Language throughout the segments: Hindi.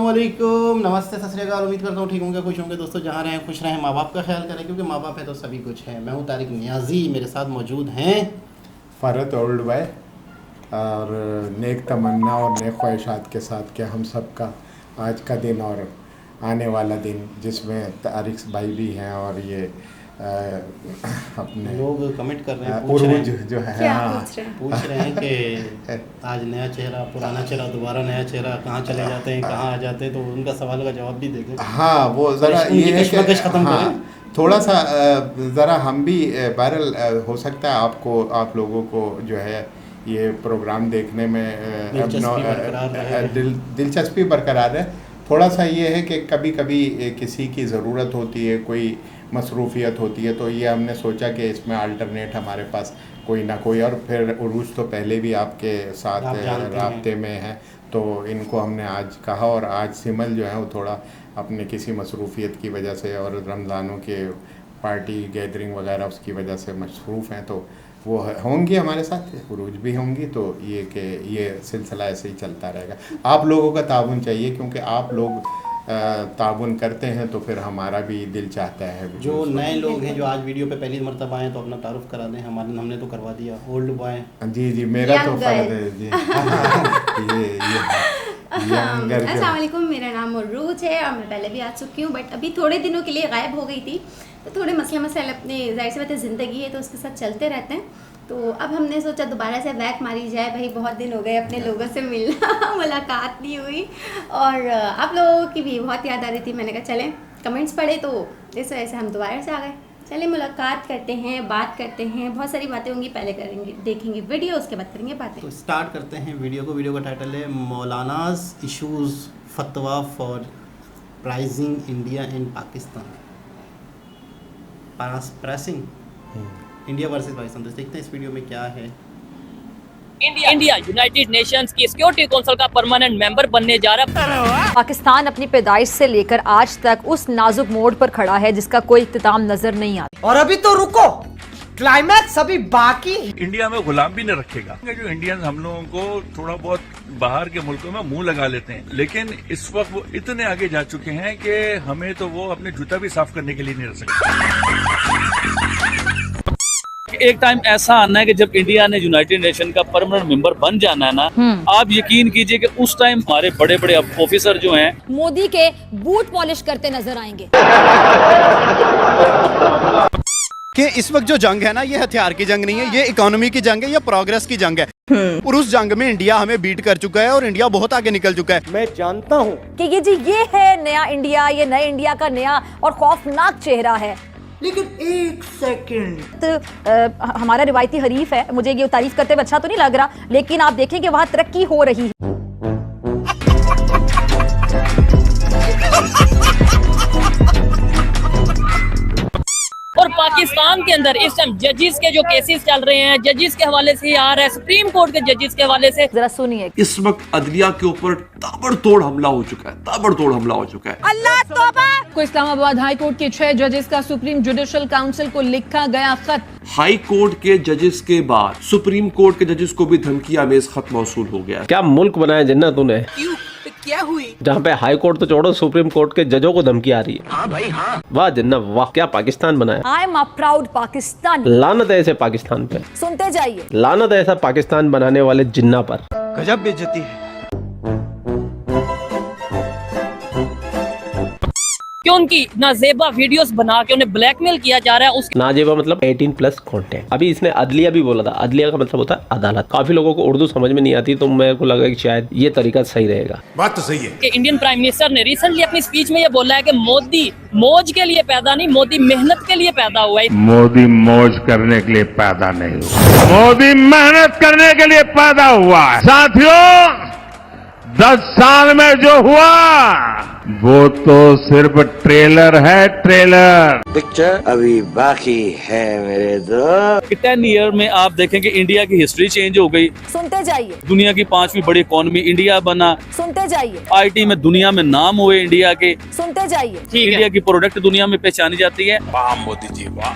अस्सलामुअलैकुम, नमस्ते, सत श्री अकाल। उम्मीद करता हूँ ठीक होंगे, खुश होंगे। दोस्तों जहाँ रहें खुश रहें, माँ बाप का ख्याल करें, क्योंकि माँ बाप है तो सभी कुछ है। मैं हूँ तारिक नियाजी, मेरे साथ मौजूद हैं फ़रत ओल्ड बॉय और नेक तमन्ना और नेक ख्वाहिशात के साथ कि हम सब का आज का दिन और आने वाला दिन, जिसमें तारिक भाई भी हैं और ये अपने लोग कमेंट कर रहे हैं, उरूज जो है पूछ रहे हैं कि आज नया चेहरा, पुराना चेहरा, दोबारा नया चेहरा, कहाँ चले जाते हैं, कहाँ आ जाते हैं। तो उनका सवाल का जवाब भी दे दें। हाँ, वो ज़रा ये है कि खत्म करें थोड़ा सा ज़रा हम भी वायरल हो सकता है। आपको, आप लोगों को जो है ये प्रोग्राम देखने में दिलचस्पी बरकरार है। थोड़ा सा ये है कि कभी कभी किसी की ज़रूरत होती है, कोई मसरूफियत होती है, तो ये हमने सोचा कि इसमें अल्टरनेट हमारे पास कोई ना कोई। और फिर उरूज तो पहले भी आपके साथ राब्ते में है, तो इनको हमने आज कहा। और आज सिमल जो है वो थोड़ा अपने किसी मसरूफियत की वजह से और रमज़ानों के पार्टी गैदरिंग वगैरह उसकी वजह से मसरूफ़ हैं, तो वो होंगी हमारे साथ, उरूज भी होंगी। तो ये कि ये सिलसिला ऐसे ही चलता रहेगा। आप लोगों का ताउन चाहिए, क्योंकि आप लोग ताउन करते हैं तो फिर हमारा भी दिल चाहता है। जो नए लोग हैं जो आज वीडियो पे पहली मरतबा आए, तो अपना तारुफ करा दें। हमने तो करवा दिया। ओल्ड बॉय जी, मेरा तो फ़र्ज है जी। अस्सलाम वालेकुम, मेरा नाम उरूज है और मैं पहले भी आ चुकी हूँ, बट अभी थोड़े दिनों के लिए गायब हो गई थी। तो थोड़े मसले मसाइल, अपने जाहिर सी बात है, ज़िंदगी है तो उसके साथ चलते रहते हैं। तो अब हमने सोचा दोबारा से बैक मारी जाए। भाई बहुत दिन हो गए अपने लोगों से मिलना मुलाकात नहीं हुई, और आप लोगों की भी बहुत याद आ रही थी। मैंने कहा चलें, कमेंट्स पढ़े तो इस वजह से हम दोबारा से आ गए। चलिए मुलाकात करते हैं, बात करते हैं। बहुत सारी बातें होंगी, पहले करेंगे, देखेंगे वीडियो, उसके बाद करेंगे बातें। तो स्टार्ट करते हैं वीडियो को। वीडियो का टाइटल है मौलानाज इशूज़ फतवा for pricing India in Pakistan, pricing India versus Pakistan. तो देखते हैं इस वीडियो में क्या है। इंडिया यूनाइटेड नेशंस की सिक्योरिटी काउंसिल का परमानेंट मेंबर बनने जा रहा है। पाकिस्तान अपनी पैदाइश से लेकर आज तक उस नाजुक मोड़ पर खड़ा है जिसका कोई इख्तिताम नजर नहीं आता। और अभी तो रुको, क्लाइमैक्स अभी बाकी। इंडिया में गुलाम भी न रखेगा। जो इंडियन हम लोगों को थोड़ा बहुत बाहर के मुल्कों में मुंह लगा लेते हैं, लेकिन इस वक्त वो इतने आगे जा चुके हैं कि हमें तो वो अपने जूता भी साफ करने के लिए नहीं रख सकते। एक टाइम ऐसा आना है कि जब इंडिया ने यूनाइटेड नेशन का परमानेंट मेंबर बन जाना है ना, आप यकीन कीजिए कि उस टाइम हमारे बड़े बड़े ऑफिसर जो हैं मोदी के बूट पॉलिश करते नजर आएंगे। कि इस वक्त जो जंग है ना, ये हथियार की जंग नहीं है, ये इकोनॉमी की जंग है, ये प्रोग्रेस की जंग है। और उस जंग में इंडिया हमें बीट कर चुका है और इंडिया बहुत आगे निकल चुका है। मैं जानता हूँ कि ये है नया इंडिया, ये नए इंडिया का नया और खौफनाक चेहरा है। लेकिन एक सेकंड, हमारा रिवायती हरीफ है, मुझे ये तारीफ करते हुए अच्छा तो नहीं लग रहा, लेकिन आप देखें कि वहाँ तरक्की हो रही है। और पाकिस्तान के अंदर इस टाइम जजेस के जो केसेस चल रहे हैं, जजेस के हवाले से आ रहा है, सुप्रीम कोर्ट के जजेस के हवाले से। जरा सुनिए, इस वक्त अदलिया के ऊपर ताबड़तोड़ हमला हो चुका है, ताबड़तोड़ हमला हो चुका है। अल्लाह तौबा। को इस्लामाबाद हाई कोर्ट के 6 जजेस का सुप्रीम जुडिशल काउंसिल को लिखा गया खत। हाई कोर्ट के जजेस के बाद सुप्रीम कोर्ट के जजेस को भी धमकी आमेज खत मौसूल हो गया। क्या मुल्क बनाया जिन्ना तूने? क्या हुई? जहाँ पे हाई कोर्ट तो छोड़ो, सुप्रीम कोर्ट के जजों को धमकी आ रही है। हाँ भाई हाँ। वाह जिन्ना वाह, क्या पाकिस्तान बनाया। I am a proud Pakistan. लानत है ऐसे पाकिस्तान पे, सुनते जाइए। लानत है ऐसा पाकिस्तान बनाने वाले जिन्ना पर। गजब बेइज्जती है। कि उनकी नाजेबा वीडियोस बना के उन्हें ब्लैकमेल किया जा रहा है। उसके नाजेबा मतलब 18+ कंटेंट। अभी इसने अदलिया भी बोला था, अदलिया का मतलब होता है अदालत। काफी लोगों को उर्दू समझ में नहीं आती, तो मेरे को लगा कि शायद ये तरीका सही रहेगा। बात तो सही है कि इंडियन प्राइम मिनिस्टर ने रिसेंटली अपनी स्पीच में ये बोला है कि मोदी मौज के लिए पैदा नहीं, मोदी मेहनत के लिए पैदा हुआ है। मोदी मौज करने के लिए पैदा नहीं हुआ, मोदी मेहनत करने के लिए पैदा हुआ है। साथियों, 10 साल में जो हुआ वो तो सिर्फ ट्रेलर है, ट्रेलर। पिक्चर अभी बाकी है मेरे दोस्त। 10 ईयर में आप देखेंगे इंडिया की हिस्ट्री चेंज हो गई। सुनते जाइए। दुनिया की 5वीं बड़ी इकोनॉमी इंडिया बना। सुनते जाइए। IT में दुनिया में नाम हुए इंडिया के। सुनते जाइए। इंडिया की प्रोडक्ट दुनिया में पहचानी जाती है। वाह मोदी जी वाह।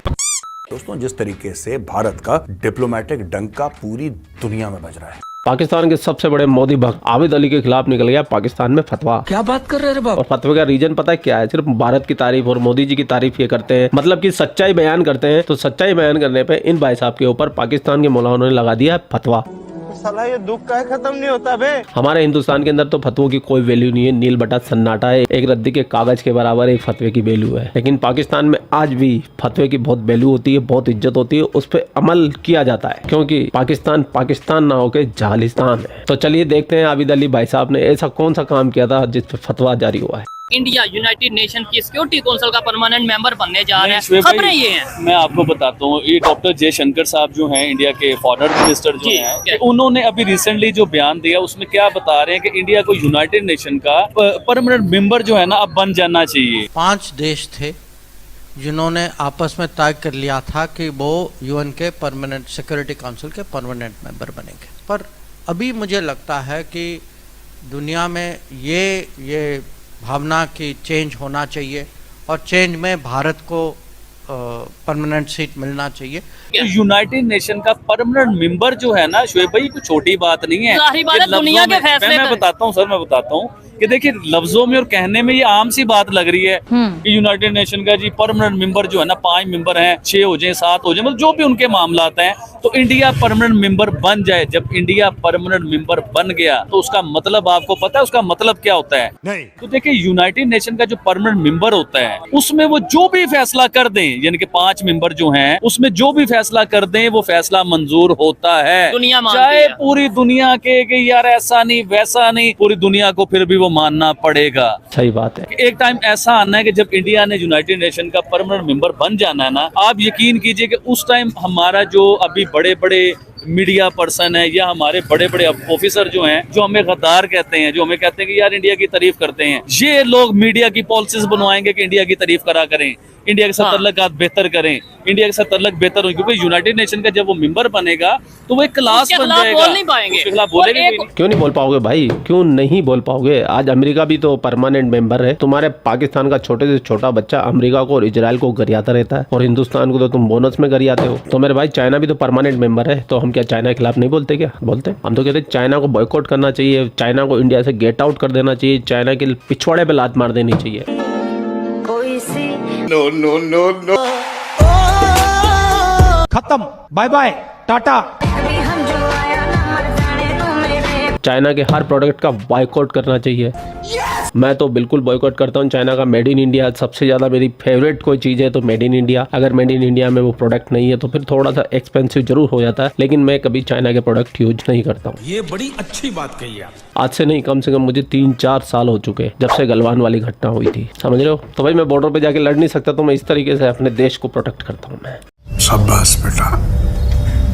दोस्तों, जिस तरीके से भारत का डिप्लोमेटिक डंका पूरी दुनिया में बज रहा है, पाकिस्तान के सबसे बड़े मोदी भक्त आबिद अली के खिलाफ निकल गया पाकिस्तान में फतवा। क्या बात कर रहे हैं बाबा? और फतवे का रीजन पता है क्या है? सिर्फ भारत की तारीफ और मोदी जी की तारीफ ये करते हैं, मतलब कि सच्चाई बयान करते हैं। तो सच्चाई बयान करने पे इन भाई साहब के ऊपर पाकिस्तान के मौलाना ने लगा दिया फतवा। साला ये दुख का खत्म नहीं होता बे। हमारे हिंदुस्तान के अंदर तो फतवों की कोई वैल्यू नहीं है, नील बटा सन्नाटा है, एक रद्दी के कागज के बराबर एक फतवे की वैल्यू है। लेकिन पाकिस्तान में आज भी फतवे की बहुत वैल्यू होती है, बहुत इज्जत होती है, उस पर अमल किया जाता है, क्योंकि पाकिस्तान ना होकर जालिस्तान है। तो चलिए देखते हैं आबिद अली भाई साहब ने ऐसा कौन सा काम किया था जिस पे फतवा जारी हुआ है। इंडिया यूनाइटेड नेशन की सिक्योरिटी काउंसिल का परमानेंट मेंबर बनने जा रहा है, खबरें ये हैं। मैं आपको बताता हूँ, ये डॉक्टर जयशंकर साहब जो हैं इंडिया के फॉरेन मिनिस्टर जो हैं, उन्होंने अभी रिसेंटली जो बयान दिया उसमें क्या बता रहे हैं कि इंडिया को यूनाइटेड नेशन का परमानेंट मेंबर जो है ना अब बन जाना चाहिए। 5 देश थे जिन्होंने आपस में तय कर लिया था कि वो यूएन के परमानेंट सिक्योरिटी काउंसिल के परमानेंट मेंबर बनेंगे, पर अभी मुझे लगता है कि दुनिया में ये भावना की चेंज होना चाहिए और चेंज में भारत को परमानेंट सीट मिलना चाहिए। यूनाइटेड नेशन का परमानेंट मेंबर जो है ना शोएब भाई, कोई छोटी बात नहीं है। दुनिया के फैसले मैं बताता हूँ सर, मैं बताता हूँ कि देखिए लफ्जों में और कहने में ये आम सी बात लग रही है कि यूनाइटेड नेशन का जी परमानेंट मेंबर जो है ना 5 मेंबर हैं, 6 हो जाए 7 हो जाए, मतलब जो भी उनके मामलात हैं, तो इंडिया परमानेंट मेंबर बन जाए। जब इंडिया परमानेंट मेंबर बन गया तो उसका मतलब आपको पता है उसका मतलब क्या होता है? नहीं। तो देखिए यूनाइटेड नेशन का जो परमानेंट मेंबर होता है उसमें वो जो भी फैसला कर दें, यानी कि 5 मेंबर जो हैं उसमें जो भी फैसला कर दें वो फैसला मंजूर होता है, दुनिया चाहे पूरी दुनिया के कि यार ऐसा नहीं वैसा नहीं, पूरी दुनिया को फिर भी वो मानना पड़ेगा। सही बात है। एक टाइम ऐसा आना है कि जब इंडिया ने यूनाइटेड नेशन का परमानेंट मेंबर बन जाना है ना, आप यकीन कीजिए कि उस टाइम हमारा जो अभी बड़े बड़े मीडिया पर्सन है या हमारे बड़े बड़े ऑफिसर जो हैं, जो हमें गद्दार कहते हैं, जो हमें कहते हैं कि यार इंडिया की तारीफ करते हैं, ये लोग मीडिया की पॉलिसीज बनवाएंगे कि इंडिया की तारीफ करा करें, इंडिया के साथ ताल्लुकात बेहतर करें, इंडिया के साथ ताल्लुक बेहतर हो, क्योंकि यूनाइटेड नेशन का जब वो मेंबर बनेगा तो वो एक क्लास बन जाएगा। बोल नहीं पाएंगे, उसके खिलाफ बोलेंगे भी नहीं। क्यों नहीं बोल पाओगे भाई, क्यों नहीं बोल पाओगे? आज अमेरिका भी तो परमानेंट मेंबर है। तुम्हारे पाकिस्तान का छोटे से छोटा बच्चा अमेरिका को और इजराइल को गरियाता रहता है, और हिंदुस्तान को तो तुम बोनस में गरियाते हो। तो मेरे भाई चाइना भी तो परमानेंट मेंबर है, तो हम क्या चाइना के खिलाफ नहीं बोलते? क्या बोलते? हम तो कहते चाइना को बॉयकॉट करना चाहिए, चाइना को इंडिया से गेट आउट कर देना चाहिए, चाइना के पिछवाड़े पे लात मार देनी चाहिए। नो नो नो नो, खत्म, बाय बाय, टाटा। चाइना के हर प्रोडक्ट का बॉयकॉट करना चाहिए। मैं तो बिल्कुल बॉयकॉट करता हूँ चाइना का। मेड इन इंडिया सबसे ज़्यादा मेरी फेवरेट कोई चीज़ है तो मेड इन इंडिया। अगर मेड इन इंडिया में वो प्रोडक्ट नहीं है तो फिर थोड़ा सा एक्सपेंसिव जरूर हो जाता है, लेकिन मैं कभी चाइना के प्रोडक्ट यूज नहीं करता हूँ। ये बड़ी अच्छी बात कही है। आज से नहीं, कम से कम मुझे 3-4 साल हो चुके हैं जब से गलवान वाली घटना हुई थी, समझ रहे हो? तो भाई मैं बॉर्डर पे जाके लड़ नहीं सकता, तो मैं इस तरीके से अपने देश को प्रोटेक्ट करता हूँ मैं। शाबाश बेटा,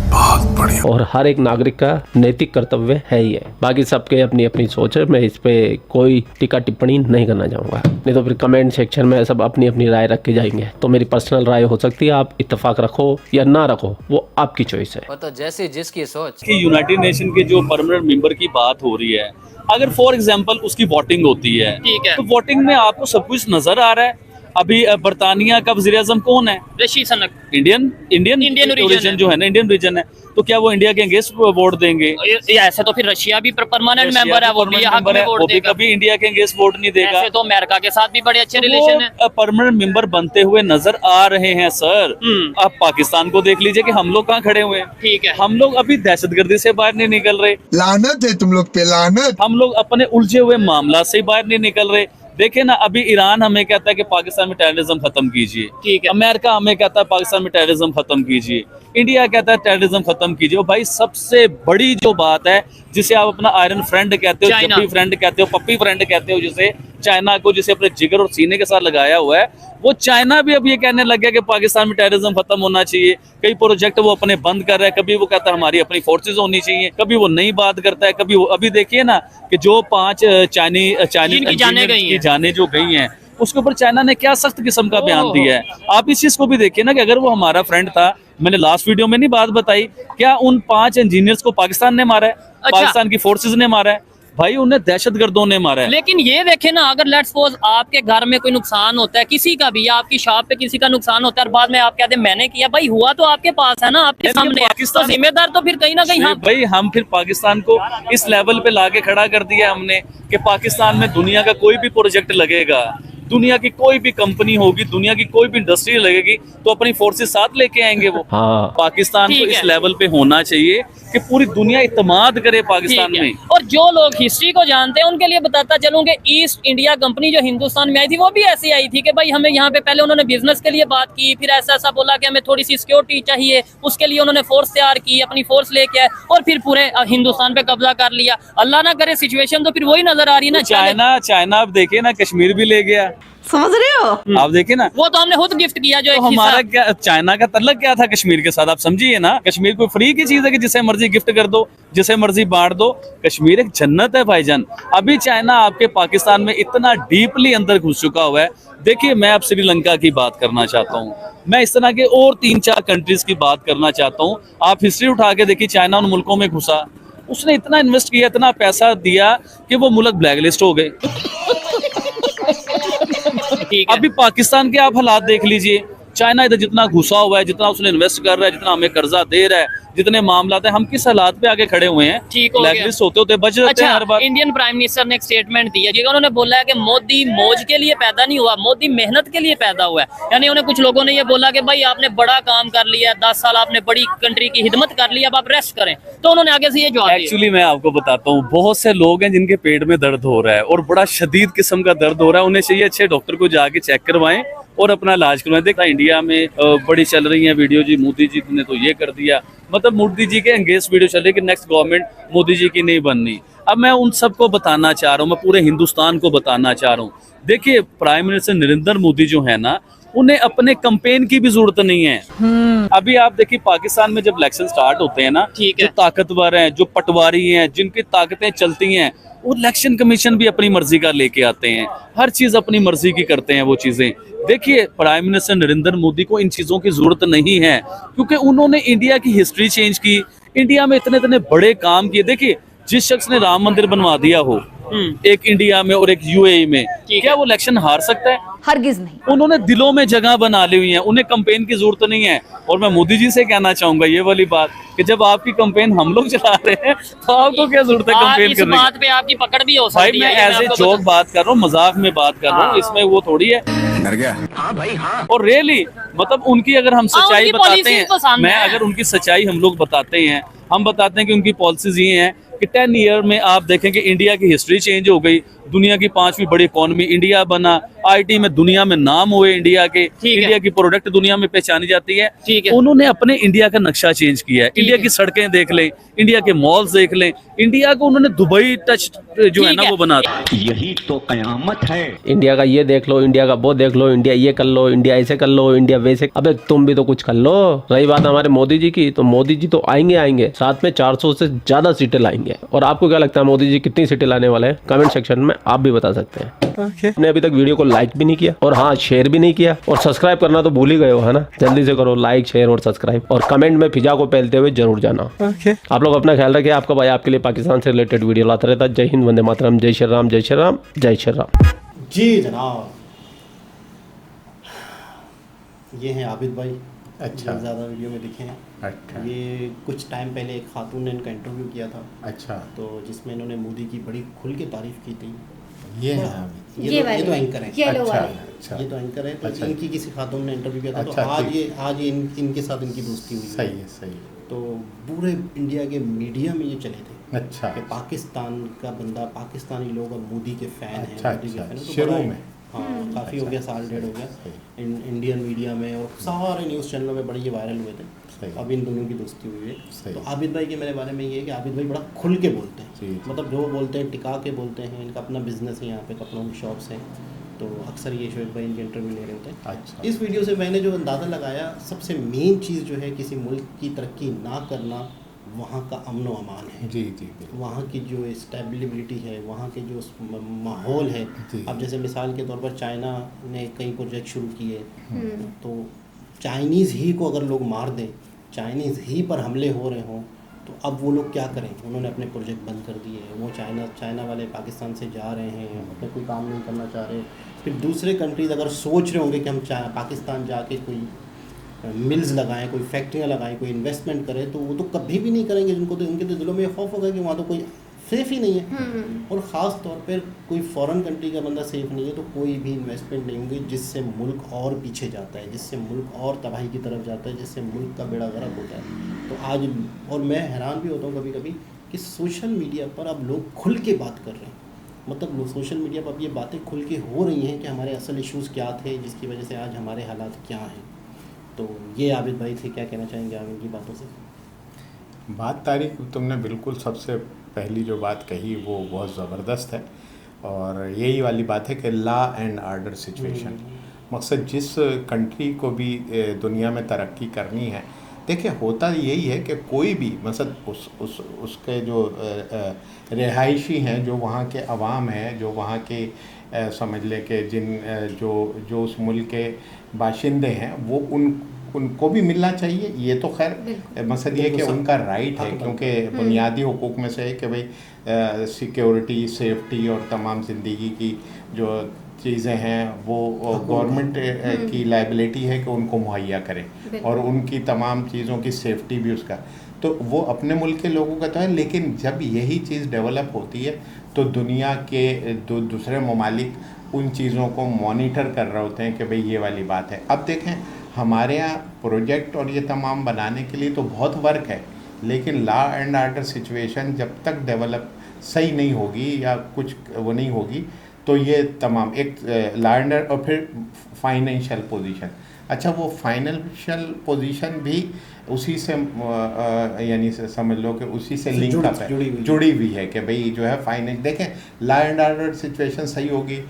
बहुत बढ़िया। और हर एक नागरिक का नैतिक कर्तव्य है ही है। बाकी सबके अपनी अपनी सोच है, मैं इस पे कोई टीका टिप्पणी नहीं करना चाहूँगा, नहीं तो फिर कमेंट सेक्शन में सब अपनी अपनी राय रख के जाएंगे। तो मेरी पर्सनल राय हो सकती है, आप इत्तेफाक रखो या ना रखो वो आपकी चॉइस है। तो जैसे जिसकी सोच। कि यूनाइटेड नेशन के जो परमानेंट मेंबर की बात हो रही है, अगर फॉर एग्जांपल उसकी वोटिंग होती है, ठीक है, तो वोटिंग में आपको सब कुछ नजर आ रहा है। अभी बरतानिया का वज़ीर-ए-आज़म कौन है? ऋषि सुनक। इंडियन ओरिजिन जो है ना, इंडियन रीजन है, तो क्या वो इंडिया के अगेंस्ट वोट देंगे? ऐसे तो फिर रशिया भी परमानेंट मेंबर है, वो भी यहाँ पे वोट देगा। कभी इंडिया के अगेंस्ट वोट नहीं देगा। ऐसे तो अमेरिका के साथ भी बड़े अच्छे रिलेशन है। परमानेंट मेंबर बनते हुए नजर आ रहे हैं सर। आप पाकिस्तान को देख लीजिए कि हम लोग कहाँ खड़े हुए हैं। ठीक है, हम लोग अभी दहशतगर्दी से बाहर नहीं निकल रहे। लानत है तुम लोग पे, लानत। हम लोग अपने उलझे हुए मामला से बाहर नहीं निकल रहे। देखे ना, अभी ईरान हमें कहता है कि पाकिस्तान में टेररिज्म खत्म कीजिए, ठीक है, अमेरिका हमें कहता है पाकिस्तान में टेररिज्म खत्म कीजिए, इंडिया कहता है टेररिज्म खत्म कीजिए। भाई सबसे बड़ी जो बात है जिसे आप अपना आयरन फ्रेंड कहते हो, जप्पी फ्रेंड कहते हो, पप्पी फ्रेंड कहते हो, जिसे चाइना को जिसे अपने जिगर और सीने के साथ लगाया हुआ है, वो चाइना भी अब ये कहने लग गया कि पाकिस्तान में टेररिज्म खत्म होना चाहिए। कई प्रोजेक्ट वो अपने बंद कर रहा है, कभी वो कहता है हमारी अपनी फोर्सेज होनी चाहिए, कभी वो नई बात करता है, कभी वो अभी देखिए ना कि जो 5 चाइनीज जाने जो गई हैं उसके ऊपर चाइना ने क्या सख्त किस्म का बयान दिया है। आप इस चीज को भी देखिए ना कि अगर वो हमारा फ्रेंड था, मैंने लास्ट वीडियो में नहीं बात बताई, क्या उन 5 इंजीनियर्स को पाकिस्तान ने मारा है? पाकिस्तान की फोर्सेज ने मारा है? भाई उन्हें दहशतगर्दों ने मारा है। लेकिन ये देखे ना, अगर लेट्स सपोज आपके घर में कोई नुकसान होता है किसी का भी, या आपकी शॉप पे किसी का नुकसान होता है और बाद में आप कहते हैं मैंने किया, भाई हुआ तो आपके पास है ना, आपके सामने है, तो जिम्मेदार तो फिर कहीं ना कहीं भाई हम फिर पाकिस्तान को इस लेवल पे लाके खड़ा कर दिया हमने कि पाकिस्तान में दुनिया का कोई भी प्रोजेक्ट लगेगा, दुनिया की कोई भी कंपनी होगी, दुनिया की कोई भी इंडस्ट्री लगेगी तो अपनी फोर्सेस साथ लेके आएंगे वो। हाँ। पाकिस्तान को इस लेवल पे होना चाहिए कि पूरी दुनिया इत्तेमाद करे पाकिस्तान में। और जो लोग हिस्ट्री को जानते हैं उनके लिए बताता चलूं कि ईस्ट इंडिया कंपनी जो हिंदुस्तान में आई थी वो भी ऐसी आई थी कि भाई हमें यहाँ पे पहले उन्होंने बिजनेस के लिए बात की, फिर ऐसा ऐसा बोला कि हमें थोड़ी सी सिक्योरिटी चाहिए, उसके लिए उन्होंने फोर्स तैयार की, अपनी फोर्स लेके आए और फिर पूरे हिंदुस्तान पे कब्जा कर लिया। अल्लाह ना करे सिचुएशन तो फिर वही नजर आ रही है ना। चाइना आप देखिए ना, कश्मीर भी ले गया, समझ रहे हो आप देखिए ना, वो तो हमने खुद गिफ्ट किया जो तो हमारा क्या, चाइना का तल्लक क्या था कश्मीर के साथ, आप समझिए ना। कश्मीर कोई फ्री की चीज है कि जिसे मर्जी गिफ्ट कर दो, जिसे मर्जी बांट दो। कश्मीर एक जन्नत है भाईजान। अभी चाइना आपके पाकिस्तान में इतना डीपली अंदर घुस चुका हुआ है। देखिए मैं अब श्रीलंका की बात करना चाहता हूँ, मैं इस तरह के और 3-4 कंट्रीज की बात करना चाहता हूँ। आप हिस्ट्री उठा के देखिए, चाइना उन मुल्कों में घुसा, उसने इतना इन्वेस्ट किया, इतना पैसा दिया कि वो मुल्क ब्लैकलिस्ट हो गए। अभी पाकिस्तान के आप हालात देख लीजिए, चाइना इधर जितना घुसा हुआ है, जितना उसने इन्वेस्ट कर रहा है, जितना हमें कर्जा दे रहा है, जितने मामला है, हम किस हालात पे आगे खड़े हुए हैं। ठीक हो ब्लैकलिस्ट होते होते बच जाते हैं हर बार। इंडियन प्राइम मिनिस्टर ने एक स्टेटमेंट दी है, उन्होंने बोला है कि मोदी मौज के लिए पैदा नहीं हुआ, मोदी मेहनत के लिए पैदा हुआ है। यानी उन्हें कुछ लोगों ने ये बोला कि भाई आपने बड़ा काम कर लिया, 10 साल आपने बड़ी कंट्री की हिदमत कर ली, अब आप रेस्ट करें। तो उन्होंने आगे से ये जवाब दिया। एक्चुअली मैं आपको बताता हूँ, बहुत से लोग हैं जिनके पेट में दर्द हो रहा है और बड़ा शदीद किस्म का दर्द हो रहा है, उन्हें चाहिए अच्छे डॉक्टर को जाके चेक करवाएं और अपना इलाज करवाएं। देखा इंडिया में बड़ी चल रही है वीडियो जी, मोदी जी ने तो ये कर दिया, मतलब मोदी जी के अंगेंस्ट वीडियो चल रही है कि नेक्स्ट गवर्नमेंट मोदी जी की नहीं बननी। अब मैं उन सबको बताना चाह रहा हूँ, मैं पूरे हिंदुस्तान को बताना चाह रहा हूँ, देखिए प्राइम मिनिस्टर नरेंद्र मोदी जो है ना, उन्हें अपने कैंपेन की भी जरूरत नहीं है। अभी आप देखिए पाकिस्तान में जब इलेक्शन स्टार्ट होते हैं ना, जो ताकतवर हैं, जो पटवारी हैं, जिनकी ताकतें चलती हैं, वो इलेक्शन कमीशन भी अपनी मर्जी का लेके आते हैं, हर चीज अपनी मर्जी की करते हैं वो चीजें। देखिए प्राइम मिनिस्टर नरेंद्र मोदी को इन चीजों की जरूरत नहीं है, क्योंकि उन्होंने इंडिया की हिस्ट्री चेंज की, इंडिया में इतने इतने बड़े काम किए। देखिए जिस शख्स ने राम मंदिर बनवा दिया हो एक इंडिया में और एक यूएई में, क्या वो इलेक्शन हार सकता है? हरगिज नहीं। उन्होंने दिलों में जगह बना ली हुई है, उन्हें कैंपेन की जरूरत नहीं है। और मैं मोदी जी से कहना चाहूंगा ये वाली बात कि जब आपकी कैंपेन हम लोग चला रहे हैं तो आपको क्या जरूरत है कैंपेन करने की? इस बात पे आपकी पकड़ भी हो सकती है। भाई मैं एज ए जोक बात कर रहा हूँ, मजाक में बात कर रहा हूँ, इसमें वो थोड़ी है। डर गया। हाँ भाई हाँ। और रियली मतलब उनकी अगर हम सच्चाई बताते हैं, मैं है। अगर उनकी सच्चाई हम लोग बताते हैं, हम बताते हैं कि उनकी पॉलिसीज ये हैं कि 10 ईयर में आप देखें कि इंडिया की हिस्ट्री चेंज हो गई, दुनिया की 5वीं बड़ी इकोनॉमी इंडिया बना, आईटी में दुनिया में नाम हुए इंडिया के, इंडिया की प्रोडक्ट दुनिया में पहचानी जाती है। उन्होंने अपने इंडिया का नक्शा चेंज किया है, इंडिया की सड़कें देख लें, इंडिया के मॉल्स देख लें, इंडिया को उन्होंने दुबई टच जो है ना वो बना दिया। यही तो कयामत है। इंडिया का ये देख लो, इंडिया का वो देख लो, इंडिया ये कर लो, इंडिया ऐसे कर लो, इंडिया वैसे। अबे तुम भी तो कुछ कर लो। रही बात हमारे मोदी जी की, तो मोदी जी तो आएंगे, साथ में 400 से ज्यादा सीटें लाएंगे। और आपको क्या लगता है मोदी जी कितनी सीटें लाने वाले हैं? कमेंट सेक्शन में आप भी बता सकते हैं। आपने अभी तक वीडियो को लाइक भी नहीं किया और हाँ शेयर भी नहीं किया, और सब्सक्राइब करना तो भूल ही गए हो, है ना? जल्दी से करो लाइक, शेयर और सब्सक्राइब, और कमेंट में फिजा को पहलते हुए जरूर जाना। आप लोग अपना ख्याल रखिए। आपका भाई आपके लिए पाकिस्तान से रिलेटेड वीडियो लाता रहता है। जय हिंद, वंदे मातरम, जय श्री राम, जय श्री राम, जय श्री राम। जी जनाब, ये हैं आबिद भाई। अच्छा, ज़्यादा वीडियो में दिखे हैं। अच्छा, ये कुछ टाइम पहले एक खातून ने इनका इंटरव्यू किया था। अच्छा, तो जिसमें इन्होंने मोदी की बड़ी खुल के तारीफ की थी। ये है ये तो एंकर है। अच्छा, ये तो एंकर है। तो अच्छा, इनकी किसी खातून ने इंटरव्यू किया था। अच्छा, तो आज ये इनके साथ इनकी दोस्ती हुई। सही है, सही है। तो पूरे इंडिया के मीडिया में ये चले थे। अच्छा, कि पाकिस्तान का बंदा, पाकिस्तानी लोग अब मोदी के फैन हैं। अच्छा, मोदी के फैन हैं। तो शुरू बड़ा- में हाँ काफ़ी हो गया, साल डेढ़ हो गया। इंडियन मीडिया में और सारे न्यूज़ चैनलों में बड़े ये वायरल हुए थे। अब इन दोनों की दोस्ती हुई है। तो आबिद भाई के मेरे बारे में ये है कि आबिद भाई बड़ा खुल के बोलते हैं, मतलब जो बोलते हैं टिका के बोलते हैं। इनका अपना बिजनेस है यहाँ पे, कपड़ों की शॉप्स हैं। तो अक्सर ये शोएब भाई इनके इंटरव्यू ले रहे होते हैं। अच्छा, इस वीडियो से मैंने जो अंदाज़ा लगाया, सबसे मेन चीज़ जो है किसी मुल्क की तरक्की ना करना, वहाँ का अमन व अमान है। जी जी, वहाँ की जो स्टेबिलिटी है, वहाँ के जो माहौल है। अब जैसे मिसाल के तौर पर चाइना ने कई प्रोजेक्ट शुरू किए, तो चाइनीज़ ही को अगर लोग मार दें, चाइनीज़ ही पर हमले हो रहे हों, तो अब वो लोग क्या करें, उन्होंने अपने प्रोजेक्ट बंद कर दिए, वो चाइना वाले पाकिस्तान से जा रहे हैं, अपने कोई काम नहीं करना चाह रहे। फिर दूसरे कंट्रीज अगर सोच रहे होंगे कि हम पाकिस्तान जाके कोई मिल्स लगाएं, कोई फैक्ट्रियाँ लगाएं, कोई इन्वेस्टमेंट करें, तो वो तो कभी भी नहीं करेंगे। उनको तो उनके तो दिलों में खौफ होगा कि वहाँ तो कोई सेफ़ ही नहीं है। और ख़ास तौर पर कोई फॉरेन कंट्री का बंदा सेफ़ नहीं है तो कोई भी इन्वेस्टमेंट नहीं होगी, जिससे मुल्क और पीछे जाता है, जिससे मुल्क और तबाही की तरफ जाता है, जिससे मुल्क का बेड़ा गर्क होता है। तो आज और मैं हैरान भी होता हूँ कभी कभी कि सोशल मीडिया पर अब लोग खुल के बात कर रहे हैं। मतलब सोशल मीडिया पर अब ये बातें खुल के हो रही हैं कि हमारे असल इश्यूज़ क्या थे, जिसकी वजह से आज हमारे हालात क्या हैं। तो ये आबिद भाई थे, क्या कहना चाहेंगे आप इनकी बातों से? बात तारीख तुमने बिल्कुल सबसे पहली जो बात कही वो बहुत ज़बरदस्त है, और यही वाली बात है कि लॉ एंड ऑर्डर सिचुएशन। मकसद जिस कंट्री को भी दुनिया में तरक्की करनी है, देखिए होता यही है कि कोई भी मतलब उसके जो रिहायशी हैं, जो वहाँ के अवाम हैं, जो वहाँ के समझ लें कि जो उस मुल्क के बाशिंदे हैं, वो उनको भी मिलना चाहिए। ये तो खैर मसला ये कि उनका राइट है, क्योंकि बुनियादी हुकूक में से है कि भाई सिक्योरिटी, सेफ्टी और तमाम ज़िंदगी की जो चीज़ें हैं वो गवर्नमेंट की लाइबिलिटी है कि उनको मुहैया करें, और उनकी तमाम चीज़ों की सेफ्टी भी उसका, तो वो अपने मुल्क के लोगों का तो है। लेकिन जब यही चीज़ डेवलप होती है तो दुनिया के दूसरे ममालिक उन चीज़ों को मॉनिटर कर रहे होते हैं कि भाई ये वाली बात है। अब देखें हमारे यहाँ प्रोजेक्ट और ये तमाम बनाने के लिए तो बहुत वर्क है, लेकिन लॉ एंड ऑर्डर सिचुएशन जब तक डेवलप सही नहीं होगी या कुछ वो नहीं होगी तो ये तमाम एक लॉ एंड ऑर्डर, और फिर फाइनेंशियल पोजीशन। अच्छा, वो फाइनेंशियल पोजीशन भी उसी से यानी समझ लो कि उसी से लिंक अप है, जुड़ी हुई है कि भाई जो है फाइनेंस, देखें लॉ एंड ऑर्डर सिचुएशन सही होगी,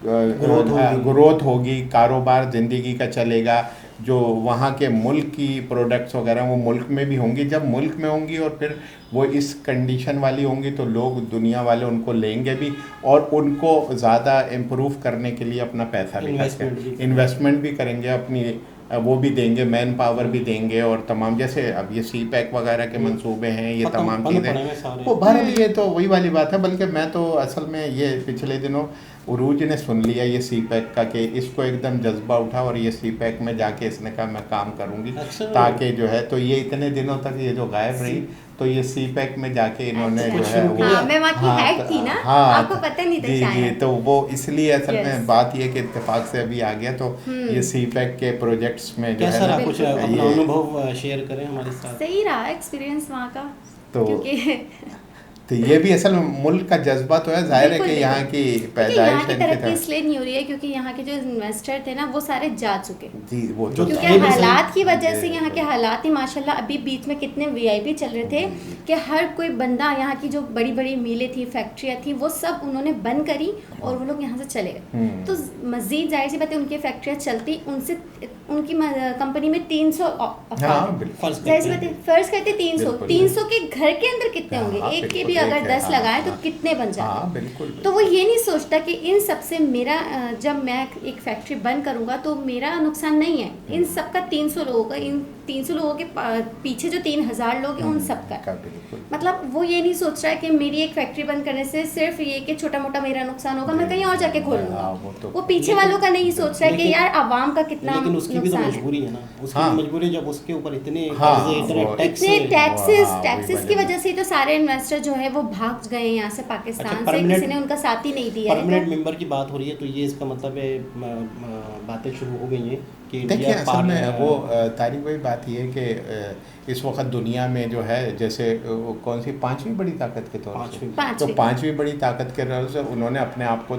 ग्रोथ होगी, कारोबार ज़िंदगी का चलेगा, जो वहाँ के मुल्क की प्रोडक्ट्स वगैरह वो मुल्क में भी होंगी। जब मुल्क में होंगी और फिर वो इस कंडीशन वाली होंगी तो लोग, दुनिया वाले उनको लेंगे भी, और उनको ज़्यादा इम्प्रूव करने के लिए अपना पैसा भी इन्वेस्टमेंट भी करेंगे, अपनी वो भी देंगे, मैन पावर भी देंगे, और तमाम जैसे अब ये CPEC वगैरह के मंसूबे हैं, ये तमाम चीज़ें वो भर लिए, तो वही वाली बात है। बल्कि मैं तो असल में ये पिछले दिनों उरूज ने सुन लिया ये CPEC का कि इसको एकदम जज्बा उठा, और ये CPEC में जाके इसने कहा मैं काम करूँगी, ताकि जो है तो ये इतने दिनों तक ये जो गायब रही, तो ये CPEC में जाके इन्होंने जो है वो मैं वहाँ की हेड थी ना, आपको पता नहीं था शायद। जी, तो वो इसलिए असल में बात ये कि इत्तेफाक से अभी आ गया, तो ये CPEC के प्रोजेक्ट्स में जो है ना कुछ अपना अनुभव शेयर करें हमारे साथ। सही रहा एक्सपीरियंस वहाँ का, तो ये भी असल में मुल्क का जज्बा तो है, जाहिर है कि यहाँ की पैदाइश है, तरक्की इसलिए नहीं हो रही है क्योंकि यहाँ के जो इन्वेस्टर थे ना वो सारे जा चुके जी, वो क्योंकि हालात की वजह से यहाँ के हालात ही माशाल्लाह, अभी बीच में कितने VIP चल रहे थे कि हर कोई बंदा, यहाँ की जो बड़ी बड़ी मिलें थी, फैक्ट्रियाँ थी, वो सब उन्होंने बंद करी और वो लोग यहाँ से चले गए। तो मज़ीद जाहिर सी बात है उनकी फैक्ट्रियाँ चलती, उनसे उनकी कंपनी में 300 फर्ज करते 300 के घर के अंदर कितने होंगे, एक के भी अगर 10 लगाए तो कितने बन जाते। तो वो ये नहीं सोचता कि इन सब से मेरा, जब मैं एक फैक्ट्री बंद करूंगा तो मेरा नुकसान नहीं है, इन सबका 300 लोगों का, इन 300 लोगों के पीछे जो 3000 लोग हैं उन सबका, मतलब वो ये नहीं सोच रहा है कि मेरी एक फैक्ट्री बंद करने से सिर्फ ये कि छोटा मोटा मेरा नुकसान होगा, मैं कहीं और जाके खोलूंगा। वो पीछे वालों का नहीं सोच रहा है कि यार आवाम का कितना, लेकिन उसकी भी तो मजबूरी है ना, उसकी मजबूरी जब उसके ऊपर इतने टैक्सेस की वजह से तो सारे इन्वेस्टर जो है वो भाग गए यहाँ से पाकिस्तान से, किसी ने उनका साथ ही नहीं दिया। परमानेंट मेंबर की बात हो रही है तो ये इसका मतलब है बातें शुरू हो गई हैं कि देखिए असल में वो तारीख वही बात ये है कि इस वक्त दुनिया में जो है जैसे कौन सी 5वीं बड़ी ताकत के तौर से, तो 5वीं बड़ी ताकत के तौर से उन्होंने अपने आप को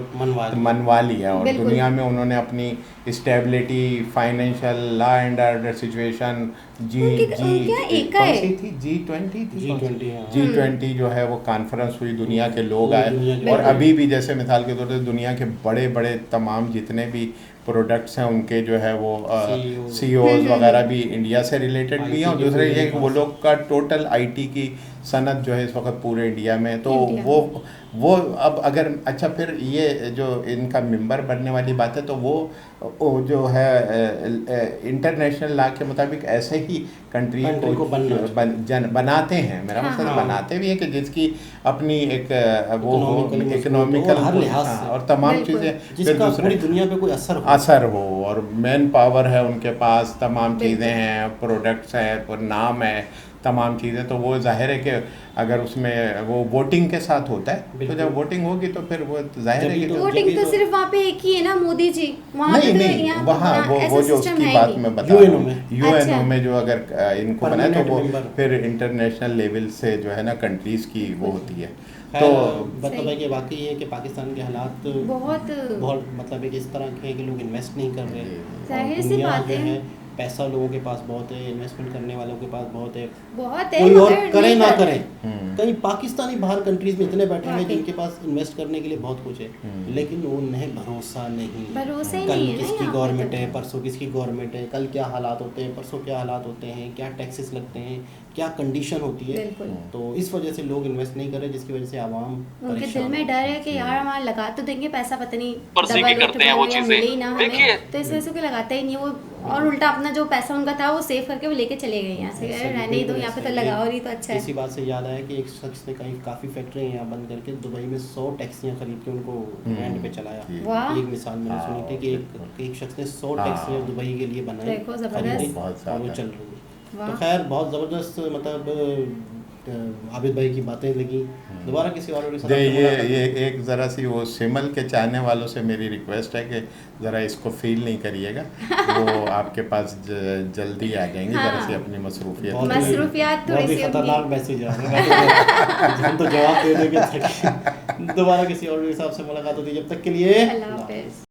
मनवा लिया, और दुनिया में उन्होंने अपनी stability, financial, law and order situation, G20 जो है वो कॉन्फ्रेंस हुई, दुनिया के लोग आए, और अभी भी जैसे मिसाल के तौर पर दुनिया के बड़े बड़े तमाम जितने भी प्रोडक्ट्स हैं उनके जो है वो CEOs वगैरह भी इंडिया से रिलेटेड भी हैं, और दूसरे ये वो लोग का टोटल IT की सनत जो है इस वक्त पूरे इंडिया में, तो वो अब अगर अच्छा फिर ये जो इनका मेंबर बनने वाली बात है, तो वो जो है इंटरनेशनल लॉ के मुताबिक ऐसे ही कंट्री को बनाते हैं, मेरा मतलब बनाते भी है कि जिसकी अपनी एक वो हो इकोनॉमिकल और तमाम चीज़ें फिर पूरी दुनिया पे कोई असर हो और मैन पावर है उनके पास, तमाम चीज़ें हैं, प्रोडक्ट्स हैं, नाम है, तमाम चीज़ें, तो वो जाहिर है कि अगर उसमें वो वोटिंग के साथ होता है, तो जब वोटिंग होगी तो फिर वो जाहिर है कि वोटिंग तो सिर्फ वहाँ पे एक ही है ना, मोदी जी वहाँ नहीं वहाँ वो जो उसकी बात मैं बता रहा हूँ, यूएनओ में जो अगर इनको बनाए तो वो फिर इंटरनेशनल लेवल से जो है ना कंट्रीज़ की वो होती है। तो मतलब है कि वाकई है कि पाकिस्तान के हालात बहुत मतलब है कि इस तरह के हैं कि लोग इन्वेस्ट नहीं कर रहे, जाहिर सी बात है, पैसा लोगों के पास बहुत है, इन्वेस्टमेंट करने वालों के पास बहुत है, कोई और करे ना करे। कई पाकिस्तानी बाहर कंट्रीज में इतने बैठे हैं जिनके पास इन्वेस्ट करने के लिए बहुत कुछ है, लेकिन उन्हें भरोसा नहीं, कल किसकी गवर्नमेंट है, परसों किसकी गवर्नमेंट है, कल क्या हालात होते हैं, परसों क्या हालात होते हैं, क्या टैक्सेस लगते हैं, क्या कंडीशन होती है। तो इस वजह से लोग इन्वेस्ट नहीं कर रहे, जिसकी वजह से आवाम उनके दिल में डर है कि यार हमारा लगा तो देंगे पैसा, पता नहीं करते हैं वो चीजें, देखिए तो इस वजह से लगाता ही नहीं वो, और उल्टा अपना जो पैसा उनका था वो सेव करके वो लेके चले गए यहाँ से, रहने ही दो यहाँ पे, तो लगाओ नहीं तो अच्छा है। इसी बात से याद आया कि एक शख्स ने कहीं काफ़ी फैक्ट्री यहाँ बंद करके दुबई में 100 टैक्सियाँ खरीद के उनको रेंट पे चलाया। एक मिसाल मैंने सुनी थी कि एक शख्स ने 100 टैक्सियाँ दुबई के लिए बनाई और वो चल रही है। तो खैर बहुत ज़बरदस्त मतलब आबिद भाई की बातें लगी। दोबारा किसी और ये एक ज़रा सी वो सिमल के चाहने वालों से मेरी रिक्वेस्ट है कि ज़रा इसको फील नहीं करिएगा, वो आपके पास जल्दी आ जाएंगे। ज़रा सी अपनी मसरूफियात थोड़ी सी खतरनाक मैसेज आ रहा है, हम तो जवाब दे देंगे। दोबारा किसी और हिसाब से मुलाकात होती है, जब तक के लिए अल्लाह हाफ़िज़।